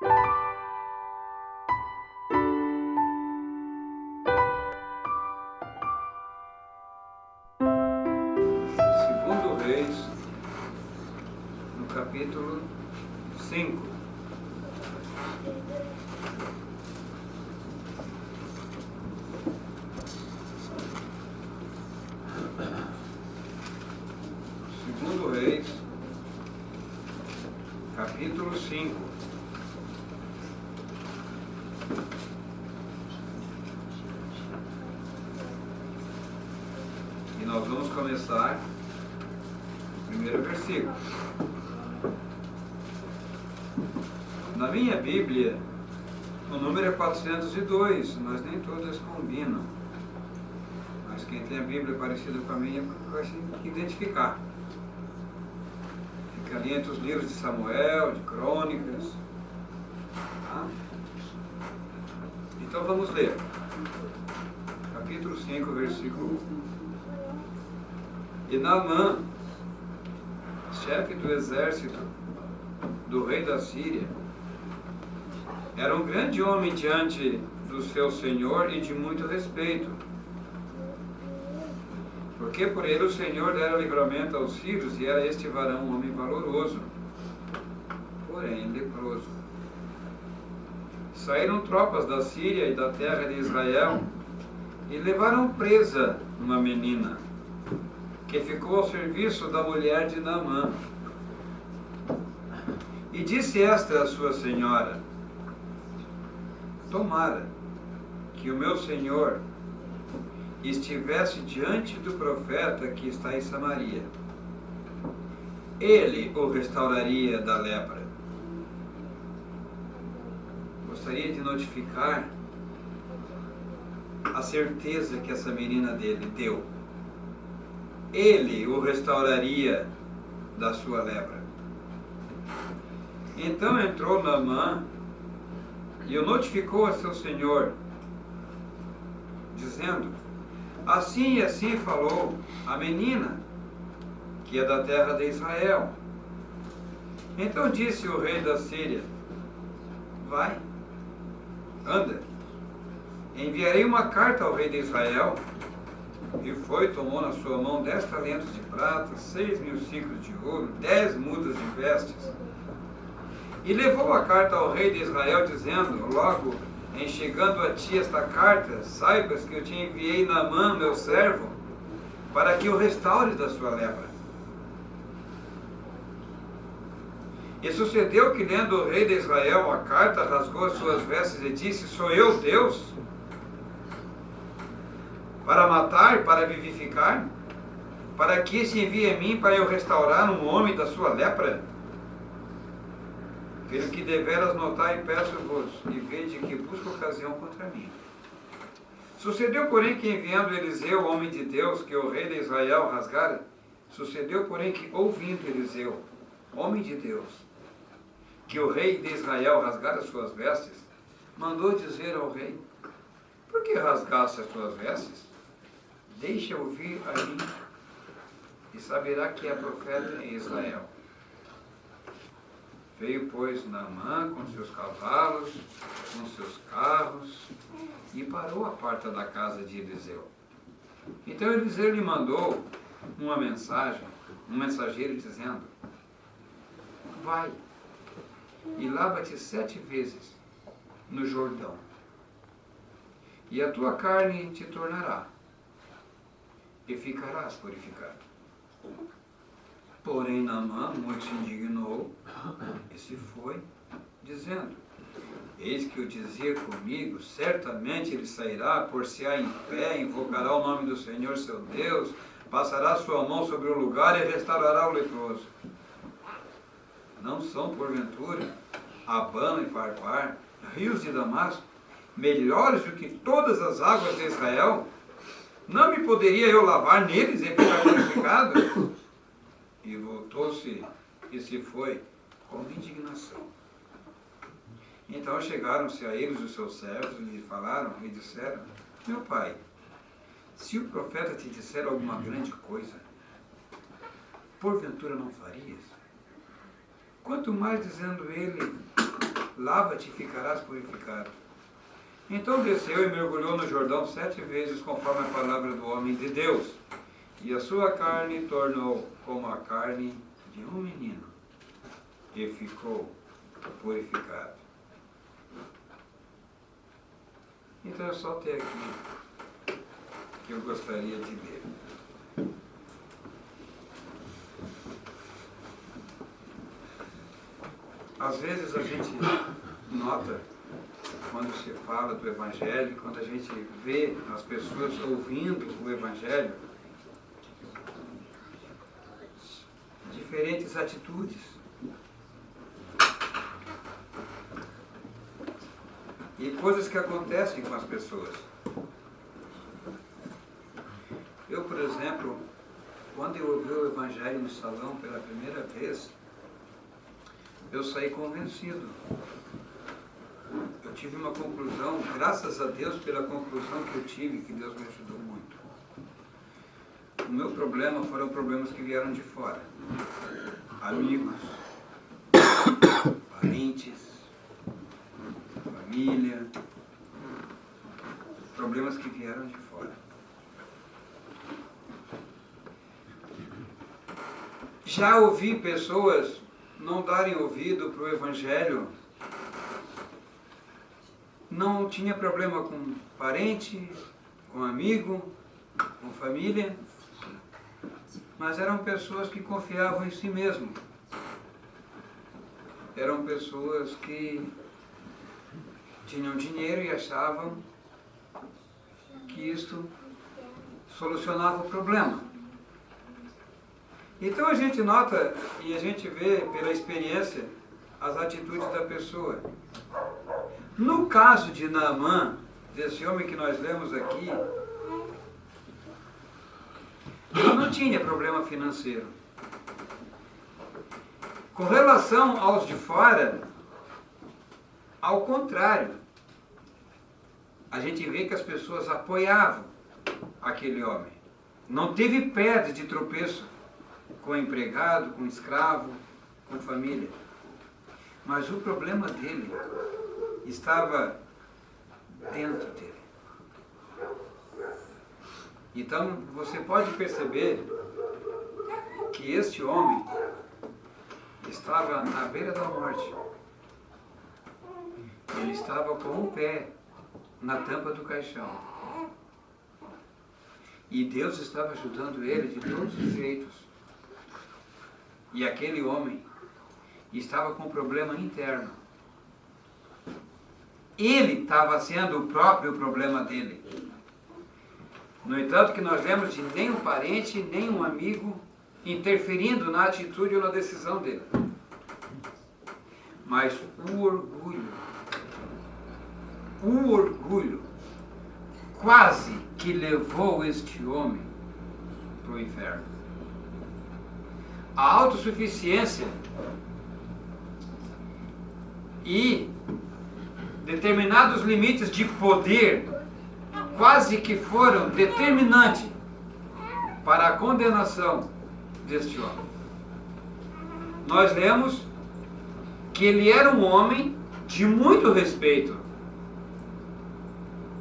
Segundo Reis, no capítulo 5. Segundo Reis, capítulo 5. E nós vamos começar o primeiro versículo. Na minha Bíblia, o número é 402, mas nem todas combinam. Mas quem tem a Bíblia parecida com a minha vai se identificar. Fica ali entre os livros de Samuel, de Crônicas. Tá? Então vamos ler. Capítulo 5, versículo 1. E Naamã, chefe do exército do rei da Síria, era um grande homem diante do seu senhor e de muito respeito, porque por ele o Senhor dera livramento aos sírios, e era este varão um homem valoroso, porém leproso. Saíram tropas da Síria e da terra de Israel e levaram presa uma menina, que ficou ao serviço da mulher de Naamã. E disse esta a sua senhora: tomara que o meu senhor estivesse diante do profeta que está em Samaria. Ele o restauraria da lepra. Gostaria de notificar a certeza que essa menina dele deu. Ele o restauraria da sua lepra. Então entrou Naamã e o notificou a seu senhor, dizendo: assim e assim falou a menina, que é da terra de Israel. Então disse o rei da Síria: vai, anda, enviarei uma carta ao rei de Israel. E foi, tomou na sua mão 10 talentos de prata, 6.000 ciclos de ouro, 10 mudas de vestes. E levou a carta ao rei de Israel, dizendo: logo em chegando a ti esta carta, saibas que eu te enviei Naamã, meu servo, para que o restaure da sua lepra. E sucedeu que, lendo o rei de Israel a carta, rasgou as suas vestes e disse: sou eu Deus? Para matar, para vivificar? Para que se envie a mim para eu restaurar um homem da sua lepra? Pelo que deveras notar e peço-vos, e vede que busco ocasião contra mim. Sucedeu, porém, que enviando Eliseu, homem de Deus, que o rei de Israel rasgara, sucedeu, porém, que ouvindo Eliseu, homem de Deus, que o rei de Israel rasgara as suas vestes, mandou dizer ao rei: por que rasgaste as tuas vestes? Deixa ouvir a mim, e saberá que é profeta em Israel. Veio, pois, Naamã com seus cavalos, com seus carros, e parou à porta da casa de Eliseu. Então Eliseu lhe mandou uma mensagem, um mensageiro, dizendo: vai e lava-te 7 vezes no Jordão, e a tua carne te tornará, e ficarás purificado. Porém Naamã muito se indignou e se foi, dizendo: eis que eu dizia comigo, certamente ele sairá, por-se-á em pé, invocará o nome do Senhor seu Deus, passará sua mão sobre o lugar e restaurará o leproso. Não são, porventura, Abana e Farpar, rios de Damasco, melhores do que todas as águas de Israel? Não me poderia eu lavar neles e ficar purificado? E voltou-se e se foi com indignação. Então chegaram-se a eles os seus servos e lhe falaram e disseram: meu pai, se o profeta te disser alguma grande coisa, porventura não farias? Quanto mais dizendo ele: lava-te e ficarás purificado. Então desceu e mergulhou no Jordão 7 vezes, conforme a palavra do homem de Deus. E a sua carne tornou como a carne de um menino, e ficou purificado. Então é só até aqui que eu gostaria de ler. Às vezes a gente nota, quando se fala do Evangelho, quando a gente vê as pessoas ouvindo o Evangelho, diferentes atitudes. E coisas que acontecem com as pessoas. Eu, por exemplo, quando eu ouvi o Evangelho no salão pela primeira vez, eu saí convencido. Eu tive uma conclusão, graças a Deus pela conclusão que eu tive, que Deus me ajudou muito. O meu problema foram problemas que vieram de fora. Amigos, parentes, família, problemas que vieram de fora. Já ouvi pessoas não darem ouvido para o Evangelho. Não tinha problema com parente, com amigo, com família, mas eram pessoas que confiavam em si mesmo. Eram pessoas que tinham dinheiro e achavam que isto solucionava o problema. Então a gente nota e a gente vê pela experiência as atitudes da pessoa. No caso de Naamã, desse homem que nós lemos aqui, ele não tinha problema financeiro. Com relação aos de fora, ao contrário, a gente vê que as pessoas apoiavam aquele homem. Não teve pedra de tropeço com empregado, com escravo, com família. Mas o problema dele estava dentro dele. Então você pode perceber que este homem estava à beira da morte. Ele estava com um pé na tampa do caixão. E Deus estava ajudando ele de todos os jeitos. E aquele homem estava com um problema interno. Ele estava sendo o próprio problema dele. No entanto, que nós vemos de nenhum parente, nenhum amigo interferindo na atitude ou na decisão dele. Mas o orgulho quase que levou este homem para o inferno. A autossuficiência e determinados limites de poder quase que foram determinantes para a condenação deste homem. Nós lemos que ele era um homem de muito respeito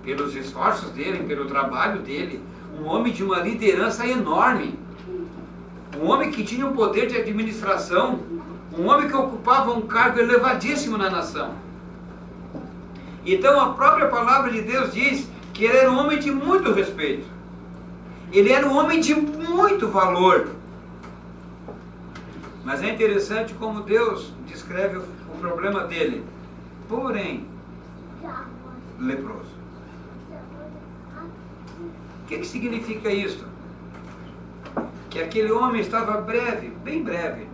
pelos esforços dele, pelo trabalho dele, um homem de uma liderança enorme, um homem que tinha um poder de administração, um homem que ocupava um cargo elevadíssimo na nação. Então a própria palavra de Deus diz que ele era um homem de muito respeito. Ele era um homem de muito valor. Mas é interessante como Deus descreve o problema dele. Porém, leproso. O que significa isso? Que aquele homem estava breve, bem breve,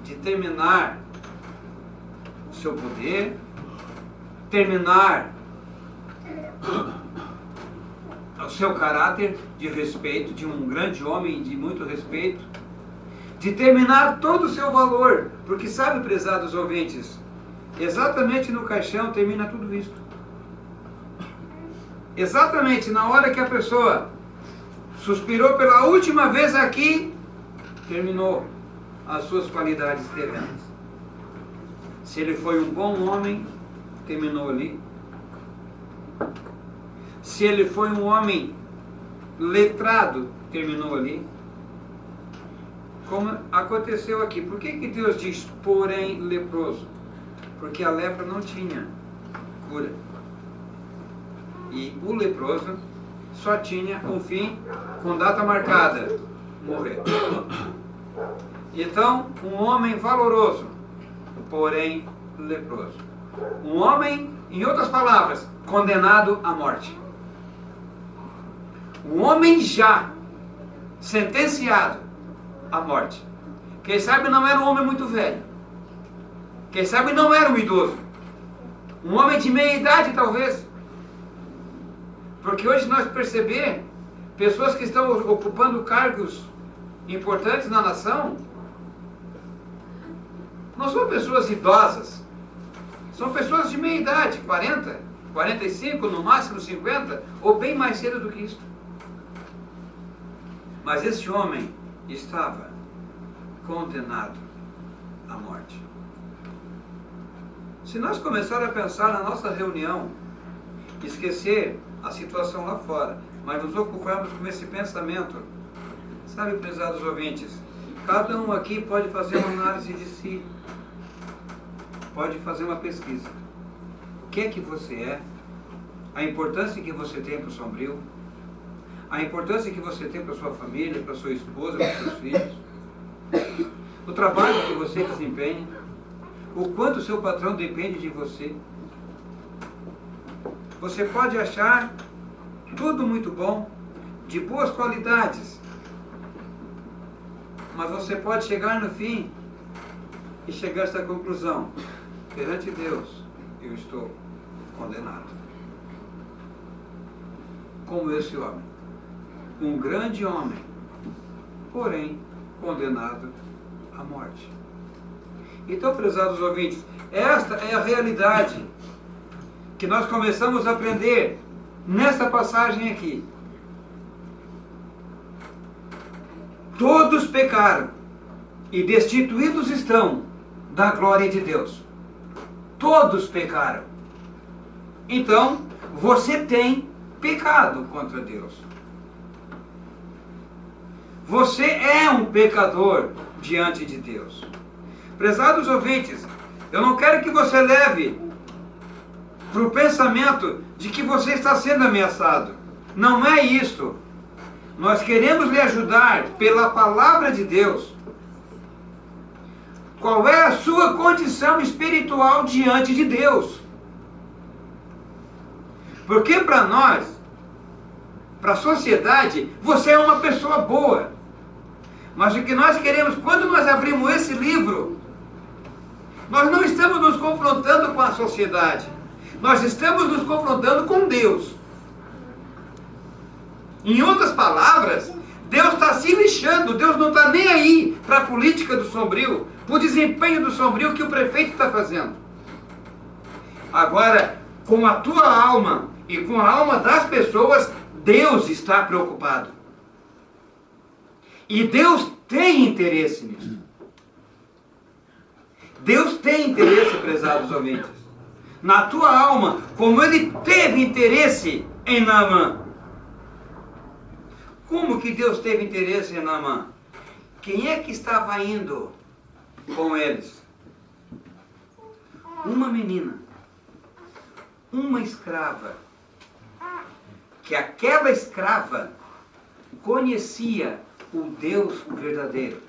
de terminar o seu poder, terminar o seu caráter de respeito, de um grande homem de muito respeito, de terminar todo o seu valor, porque sabe, prezados ouvintes, exatamente no caixão termina tudo isso. Exatamente na hora que a pessoa suspirou pela última vez aqui, terminou as suas qualidades terrenas. Se ele foi um bom homem, terminou ali. Se ele foi um homem letrado, terminou ali. Como aconteceu aqui. Por que Deus diz, porém, leproso? Porque a lepra não tinha cura. E o leproso só tinha um fim com data marcada, morrer. Então, um homem valoroso, porém leproso. Um homem, em outras palavras, condenado à morte. Um homem já sentenciado à morte. Quem sabe não era um homem muito velho. Quem sabe não era um idoso. Um homem de meia idade, talvez. Porque hoje nós percebemos pessoas que estão ocupando cargos importantes na nação, não são pessoas idosas. São pessoas de meia idade, 40, 45, no máximo 50, ou bem mais cedo do que isso. Mas esse homem estava condenado à morte. Se nós começarmos a pensar na nossa reunião, esquecer a situação lá fora, mas nos ocuparmos com esse pensamento, sabe, prezados ouvintes, cada um aqui pode fazer uma análise de si, pode fazer uma pesquisa. O que é que você é? A importância que você tem para o Sombrio? A importância que você tem para a sua família, para a sua esposa, para os seus filhos? O trabalho que você desempenha? O quanto o seu patrão depende de você? Você pode achar tudo muito bom, de boas qualidades, mas você pode chegar no fim e chegar a essa conclusão: perante Deus, eu estou condenado. Como esse homem, um grande homem, porém condenado à morte. Então, prezados ouvintes, esta é a realidade que nós começamos a aprender nessa passagem aqui. Todos pecaram e destituídos estão da glória de Deus. Todos pecaram. Então, você tem pecado contra Deus. Você é um pecador diante de Deus. Prezados ouvintes, eu não quero que você leve para o pensamento de que você está sendo ameaçado. Não é isto. Nós queremos lhe ajudar pela palavra de Deus. Qual é a sua condição espiritual diante de Deus? Porque para nós, para a sociedade, você é uma pessoa boa. Mas o que nós queremos, quando nós abrimos esse livro, nós não estamos nos confrontando com a sociedade. Nós estamos nos confrontando com Deus. Em outras palavras, Deus está se lixando. Deus não está nem aí para a política do Sombrio, para o desempenho do Sombrio que o prefeito está fazendo. Agora, com a tua alma e com a alma das pessoas, Deus está preocupado. E Deus tem interesse nisso. Deus tem interesse, prezados ouvintes, na tua alma, como Ele teve interesse em Naamã. Como que Deus teve interesse em Naamã? Quem é que estava indo com eles? Uma menina, uma escrava, que aquela escrava conhecia o Deus verdadeiro.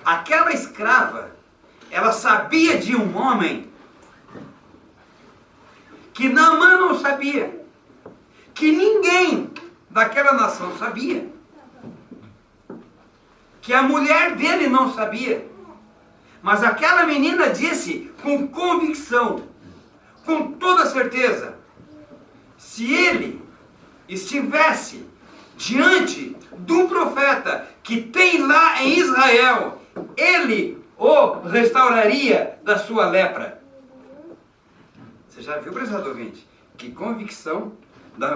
Aquela escrava, ela sabia de um homem que Naamã não sabia, que ninguém daquela nação sabia, que a mulher dele não sabia. Mas aquela menina disse com convicção, com toda certeza, se ele estivesse diante de um profeta que tem lá em Israel, ele o restauraria da sua lepra. Você já viu, prezado ouvinte, que convicção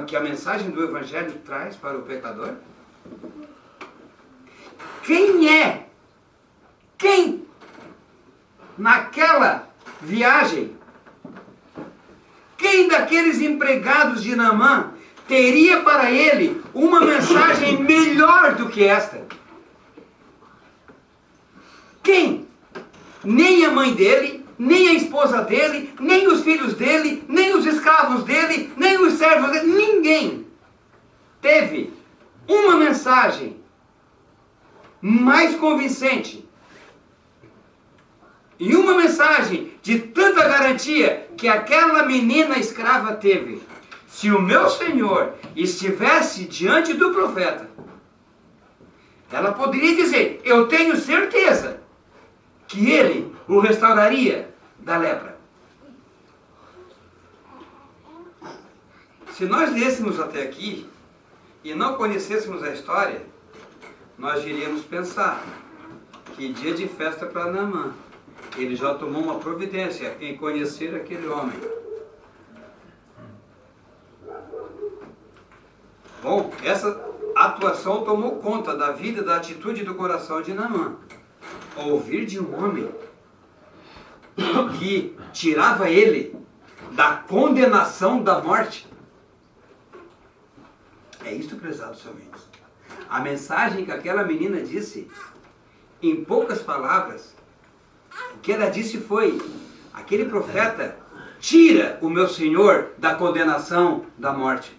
que a mensagem do Evangelho traz para o pecador? Quem naquela viagem, quem daqueles empregados de Naamã teria para ele uma mensagem melhor do que esta? Quem? Nem a mãe dele, nem a esposa dele, nem os filhos dele, nem os escravos dele, nem os servos dele, ninguém teve uma mensagem mais convincente e uma mensagem de tanta garantia que aquela menina escrava teve. Se o meu Senhor estivesse diante do profeta, ela poderia dizer: eu tenho certeza que ele o restauraria da lepra. Se nós lêssemos até aqui e não conhecêssemos a história, nós iríamos pensar que dia de festa para Naamã. Ele já tomou uma providência em conhecer aquele homem. Bom, essa atuação tomou conta da vida, da atitude do coração de Naamã. Ouvir de um homem que tirava ele da condenação da morte. É isso, prezados ouvintes. A mensagem que aquela menina disse, em poucas palavras, o que ela disse foi: aquele profeta tira o meu Senhor da condenação da morte.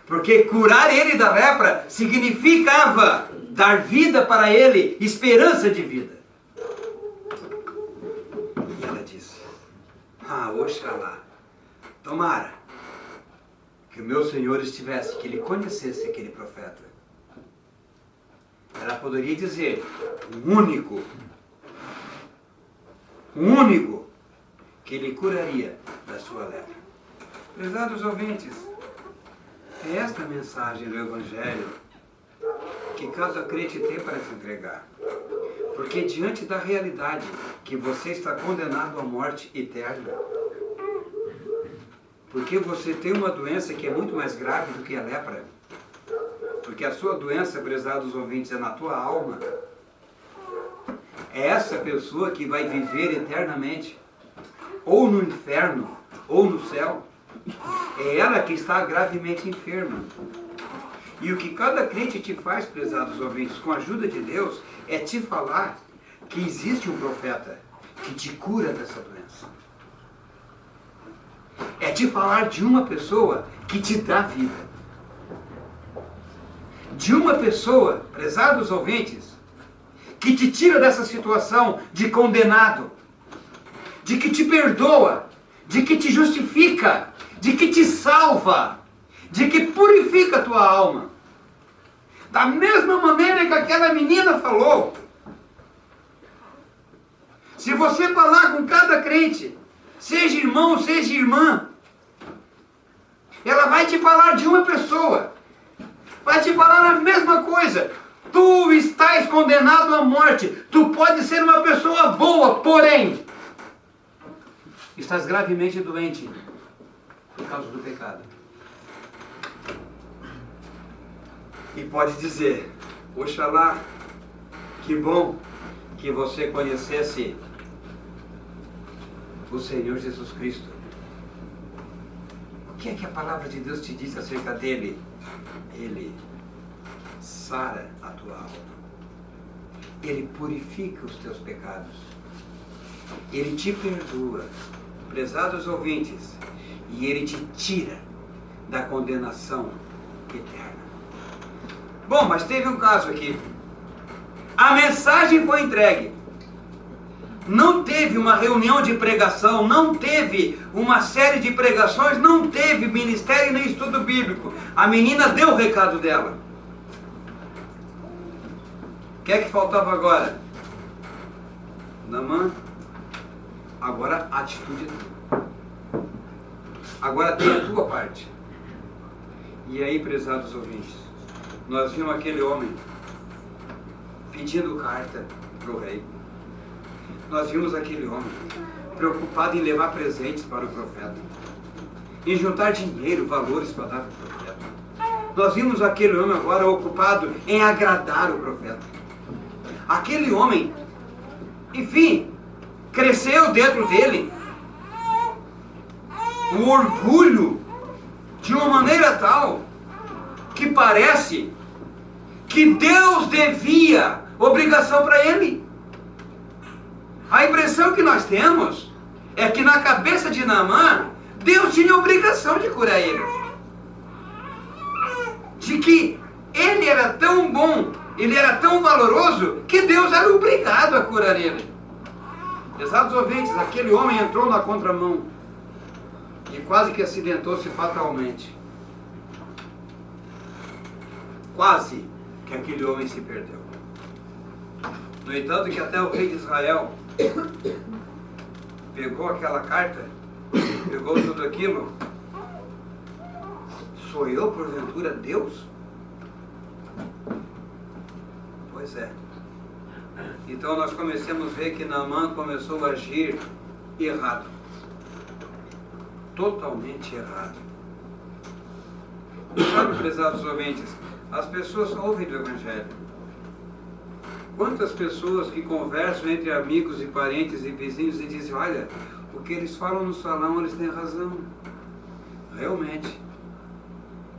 Porque curar ele da lepra significava dar vida para ele, esperança de vida. E ela disse: oxalá, tomara que o meu Senhor estivesse, que ele conhecesse aquele profeta. Ela poderia dizer: o único que ele curaria da sua lepra. Prezados ouvintes, é esta a mensagem do Evangelho que cada crente tem para te entregar. Porque diante da realidade que você está condenado à morte eterna, porque você tem uma doença que é muito mais grave do que a lepra, porque a sua doença, prezados ouvintes, é na tua alma, é essa pessoa que vai viver eternamente, ou no inferno, ou no céu. É ela que está gravemente enferma. E o que cada crente te faz, prezados ouvintes, com a ajuda de Deus, é te falar que existe um profeta que te cura dessa doença. É te falar de uma pessoa que te dá vida. De uma pessoa, prezados ouvintes, que te tira dessa situação de condenado, de que te perdoa, de que te justifica, de que te salva, de que purifica a tua alma. Da mesma maneira que aquela menina falou. Se você falar com cada crente, seja irmão, seja irmã, ela vai te falar de uma pessoa, vai te falar a mesma coisa. Tu estás condenado à morte, tu pode ser uma pessoa boa, porém estás gravemente doente por causa do pecado. E pode dizer: oxalá, que bom que você conhecesse o Senhor Jesus Cristo. O que é que a palavra de Deus te diz acerca dele? Ele sara a tua alma. Ele purifica os teus pecados. Ele te perdoa, prezados ouvintes, e ele te tira da condenação eterna. Bom, mas teve um caso aqui. A mensagem foi entregue. Não teve uma reunião de pregação, não teve uma série de pregações, não teve ministério nem estudo bíblico. A menina deu o recado dela. O que é que faltava agora? Naamã, agora a atitude é tua. Agora tem a tua parte. E aí, prezados ouvintes, nós vimos aquele homem pedindo carta para o rei. Nós vimos aquele homem preocupado em levar presentes para o profeta, em juntar dinheiro, valores para dar para o profeta. Nós vimos aquele homem agora ocupado em agradar o profeta. Aquele homem, enfim, cresceu dentro dele o orgulho de uma maneira tal que parece que Deus devia obrigação para ele. A impressão que nós temos é que na cabeça de Naamã, Deus tinha obrigação de curar ele. De que ele era tão bom, ele era tão valoroso, que Deus era obrigado a curar ele. Pesados ouvintes, aquele homem entrou na contramão e quase que acidentou-se fatalmente. Quase que aquele homem se perdeu. No entanto, que até o rei de Israel pegou aquela carta, pegou tudo aquilo. Sou eu, porventura, Deus? Pois é. Então nós começamos a ver que Naamã começou a agir errado. Totalmente errado. Sabe, prezados ouvintes, as pessoas ouvem do Evangelho. Quantas pessoas que conversam entre amigos e parentes e vizinhos e dizem, olha, o que eles falam no salão, eles têm razão. Realmente.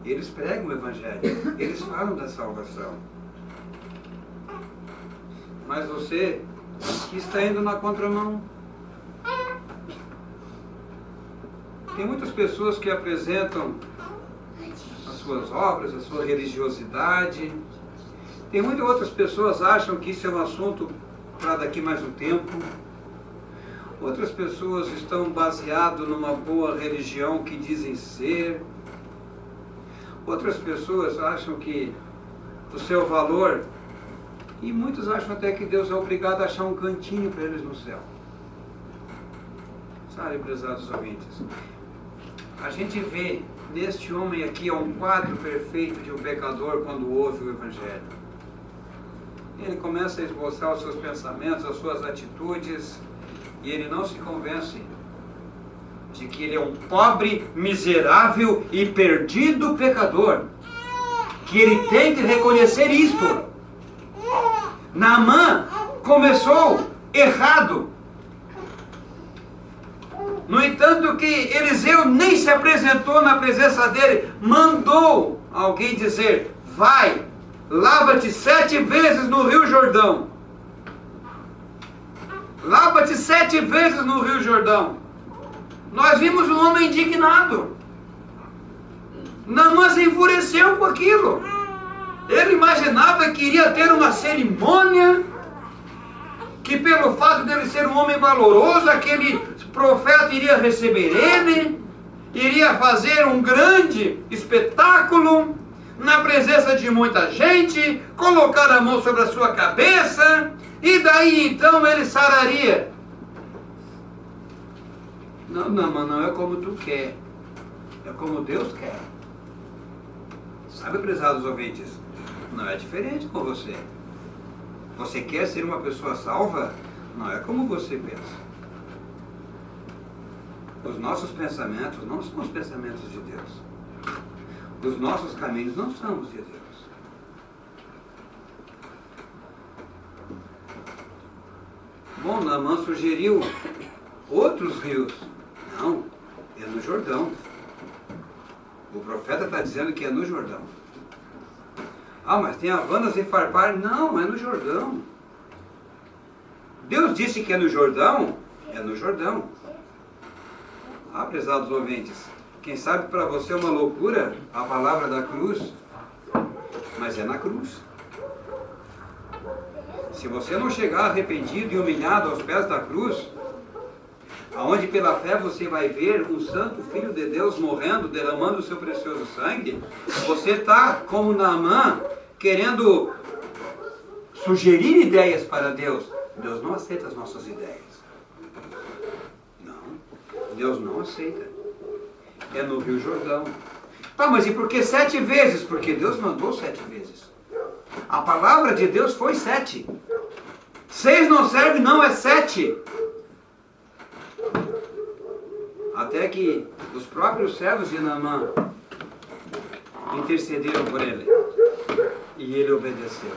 Eles pregam o Evangelho. Eles falam da salvação. Mas você está indo na contramão. Tem muitas pessoas que apresentam as suas obras, a sua religiosidade. Tem muitas outras pessoas que acham que isso é um assunto para daqui mais um tempo. Outras pessoas estão baseadas numa boa religião que dizem ser. Outras pessoas acham que o seu valor, e muitos acham até que Deus é obrigado a achar um cantinho para eles no céu. Sabe, prezados ouvintes, a gente vê neste homem aqui um quadro perfeito de um pecador quando ouve o Evangelho. Ele começa a esboçar os seus pensamentos, as suas atitudes, e ele não se convence de que ele é um pobre, miserável e perdido pecador. Que ele tem que reconhecer isto. Naamã começou errado. No entanto que Eliseu nem se apresentou na presença dele, mandou alguém dizer, vai, lava-te 7 vezes no Rio Jordão. Lava-te 7 vezes no Rio Jordão. Nós vimos um homem indignado. Naamã se enfureceu com aquilo. Ele imaginava que iria ter uma cerimônia, que pelo fato dele ser um homem valoroso, aquele profeta iria receber ele, iria fazer um grande espetáculo, na presença de muita gente, colocar a mão sobre a sua cabeça, e daí então ele sararia. Não, não é como tu quer, é como Deus quer. Sabe, prezados ouvintes, não é diferente com você. Você quer ser uma pessoa salva? Não é como você pensa. Os nossos pensamentos não são os pensamentos de Deus. Os nossos caminhos não são os de Deus. Bom, Naamã sugeriu outros rios. Não, é no Jordão. O profeta está dizendo que é no Jordão. Ah, mas tem Havanas e Farpar. Não, é no Jordão. Deus disse que é no Jordão? É no Jordão. Ah, prezados ouvintes, quem sabe para você é uma loucura a palavra da cruz, mas é na cruz. Se você não chegar arrependido e humilhado aos pés da cruz, aonde pela fé você vai ver um santo Filho de Deus morrendo, derramando o seu precioso sangue, você está como Naamã, querendo sugerir ideias para Deus. Deus não aceita as nossas ideias. Não, Deus não aceita. É no Rio Jordão. Tá, mas e por que 7 vezes? Porque Deus mandou 7 vezes. A palavra de Deus foi 7. 6 não serve, não, é 7. Até que os próprios servos de Naamã intercederam por ele. E ele obedeceu.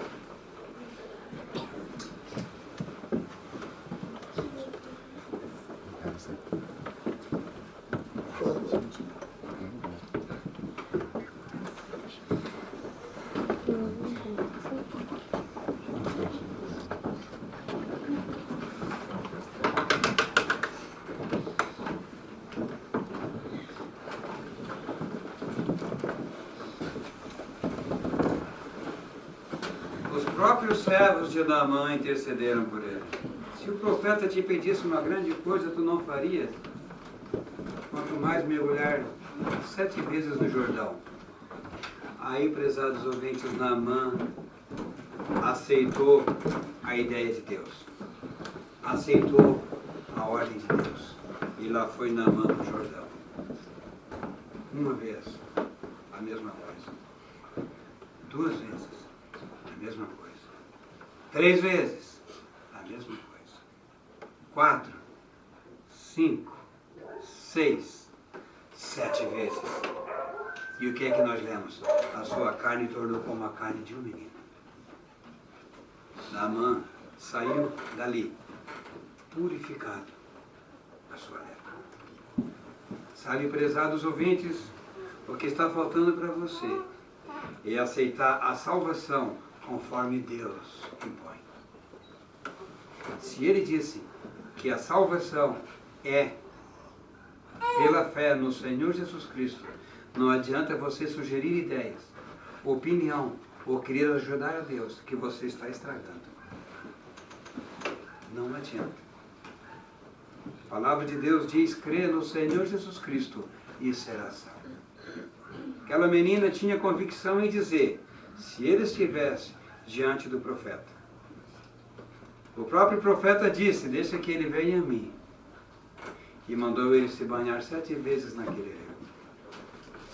Os próprios servos de Naamã intercederam por ele. Se o profeta te pedisse uma grande coisa, tu não farias? Quanto mais mergulhar 7 vezes no Jordão. Aí, prezados ouvintes, Naamã aceitou a ideia de Deus. Aceitou a ordem de Deus. E lá foi Naamã no Jordão. Uma vez, a mesma coisa. 2 vezes, a mesma coisa. 3 vezes, a mesma coisa. 4, 5, 6, 7 vezes. E o que é que nós lemos? A sua carne tornou como a carne de um menino. Naamã saiu dali purificado da sua lepra. Sabe, prezados ouvintes, o que está faltando para você é aceitar a salvação conforme Deus impõe. Se Ele disse que a salvação é pela fé no Senhor Jesus Cristo, não adianta você sugerir ideias, opinião ou querer ajudar a Deus que você está estragando. Não adianta. A palavra de Deus diz: crê no Senhor Jesus Cristo e será salvo. Aquela menina tinha convicção em dizer: se ele estivesse diante do profeta. O próprio profeta disse: deixa que ele venha a mim. E mandou ele se banhar 7 vezes naquele rio.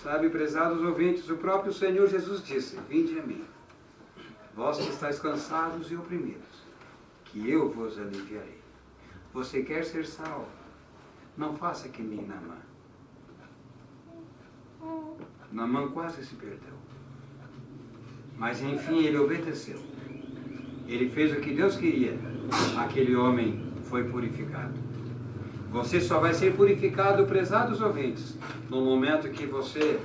Sabe, prezados ouvintes, o próprio Senhor Jesus disse: vinde a mim, vós que estáis cansados e oprimidos, que eu vos aliviarei. Você quer ser salvo? Não faça que nem Naamã. Naamã quase se perdeu. Mas enfim ele obedeceu. Ele fez o que Deus queria. Aquele homem foi purificado. Você só vai ser purificado, prezados ouvintes, no momento que você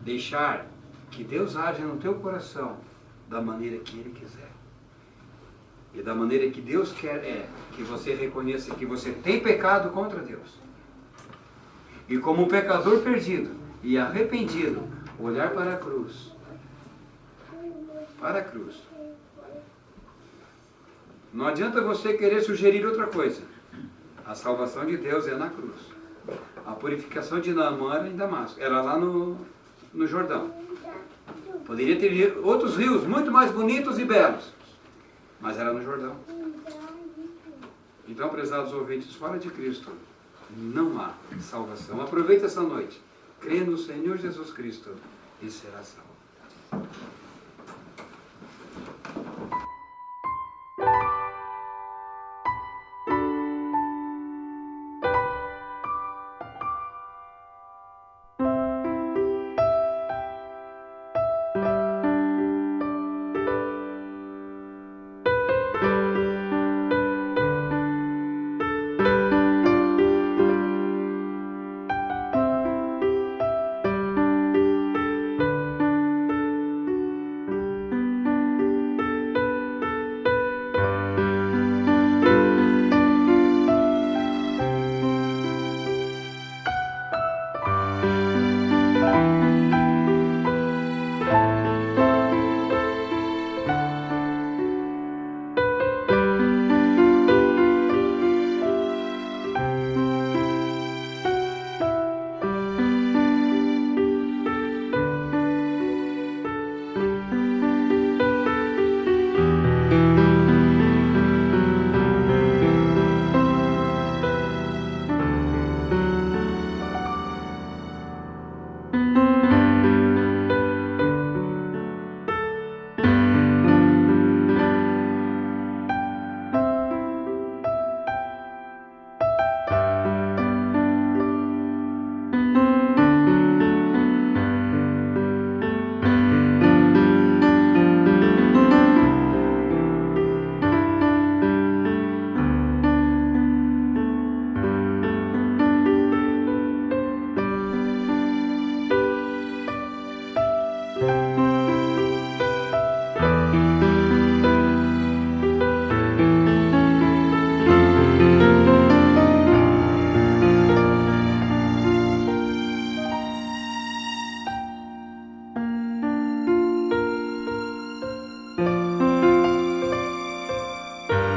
deixar que Deus haja no teu coração da maneira que Ele quiser. E da maneira que Deus quer é que você reconheça que você tem pecado contra Deus. E como um pecador perdido e arrependido, olhar para a cruz. Para a cruz. Não adianta você querer sugerir outra coisa. A salvação de Deus é na cruz. A purificação de Naamã era em Damasco. Era lá no Jordão. Poderia ter outros rios muito mais bonitos e belos. Mas era no Jordão. Então, prezados ouvintes, fora de Cristo, não há salvação. Aproveite essa noite. Crê no Senhor Jesus Cristo e será salvo.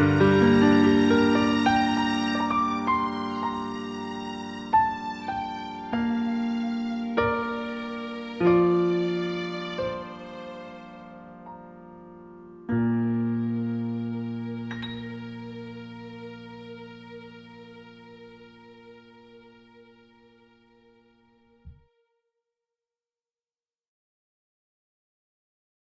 Amém.